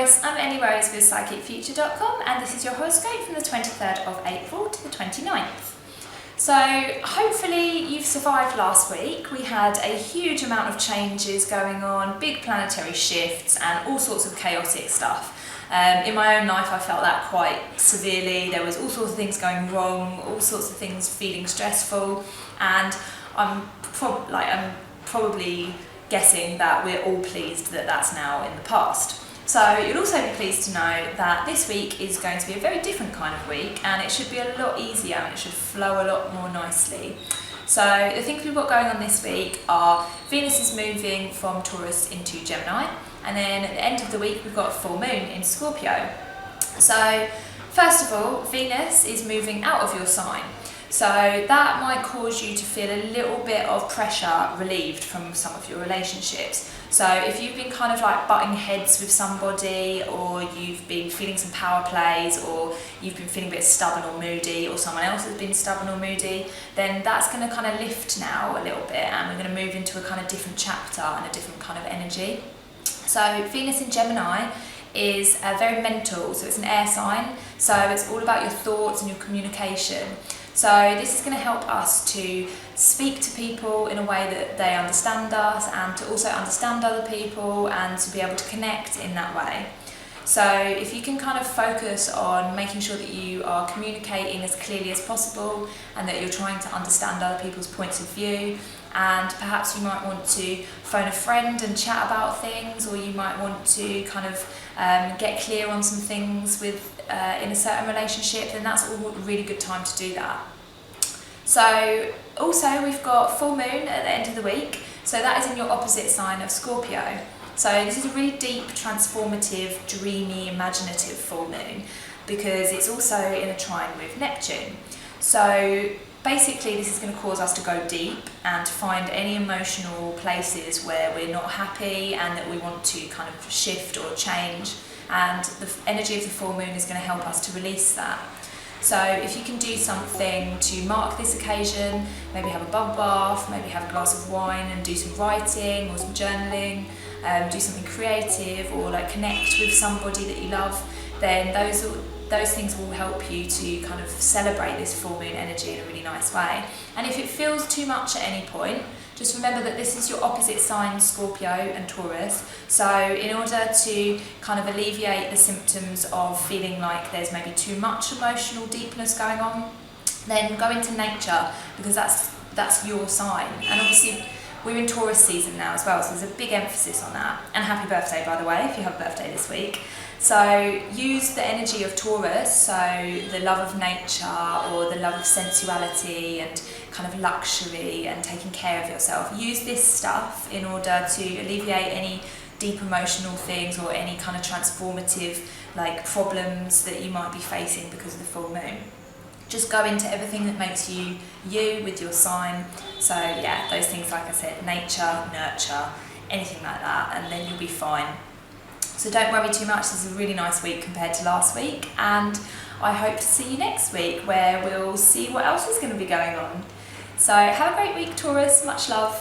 Taurus, I'm Ellie Rose with PsychicFuture.com, and this is your horoscope from the 23rd of April to the 29th. So hopefully you've survived last week. We had a huge amount of changes going on, big planetary shifts and all sorts of chaotic stuff. In my own life I felt that quite severely. There was all sorts of things going wrong, all sorts of things feeling stressful, and I'm probably guessing that we're all pleased that that's now in the past. So you'll also be pleased to know that this week is going to be a very different kind of week, and it should be a lot easier and it should flow a lot more nicely. So the things we've got going on this week are Venus is moving from Taurus into Gemini, and then at the end of the week we've got full moon in Scorpio. So first of all, Venus is moving out of your sign. So that might cause you to feel a little bit of pressure relieved from some of your relationships. So if you've been kind of like butting heads with somebody, or you've been feeling some power plays, or you've been feeling a bit stubborn or moody, or someone else has been stubborn or moody, then that's going to kind of lift now a little bit, and we're going to move into a kind of different chapter and a different kind of energy. So Venus in Gemini is very mental, so it's an air sign, so it's all about your thoughts and your communication. So this is going to help us to speak to people in a way that they understand us, and to also understand other people and to be able to connect in that way. So if you can kind of focus on making sure that you are communicating as clearly as possible, and that you're trying to understand other people's points of view, and perhaps you might want to phone a friend and chat about things, or you might want to kind of get clear on some things with in a certain relationship, then that's all a really good time to do that. So also we've got full moon at the end of the week, so that is in your opposite sign of Scorpio. So this is a really deep, transformative, dreamy, imaginative full moon, because it's also in a trine with Neptune. So basically this is going to cause us to go deep and to find any emotional places where we're not happy and that we want to kind of shift or change, and the energy of the full moon is going to help us to release that. So if you can do something to mark this occasion, maybe have a bubble bath, maybe have a glass of wine and do some writing or some journaling, do something creative, or like connect with somebody that you love, then those things will help you to kind of celebrate this full moon energy in a really nice way. And if it feels too much at any point, just remember that this is your opposite signs, Scorpio and Taurus. So in order to kind of alleviate the symptoms of feeling like there's maybe too much emotional deepness going on, then go into nature, because that's your sign. And obviously we're in Taurus season now as well, so there's a big emphasis on that. And happy birthday, by the way, if you have a birthday this week. So use the energy of Taurus, so the love of nature, or the love of sensuality and kind of luxury and taking care of yourself. Use this stuff in order to alleviate any deep emotional things, or any kind of transformative like problems that you might be facing because of the full moon. Just go into everything that makes you you with your sign. So yeah, those things, like I said, nature, nurture, anything like that, and then you'll be fine. So don't worry too much. This is a really nice week compared to last week, and I hope to see you next week, where we'll see what else is going to be going on. So have a great week, Taurus. Much love.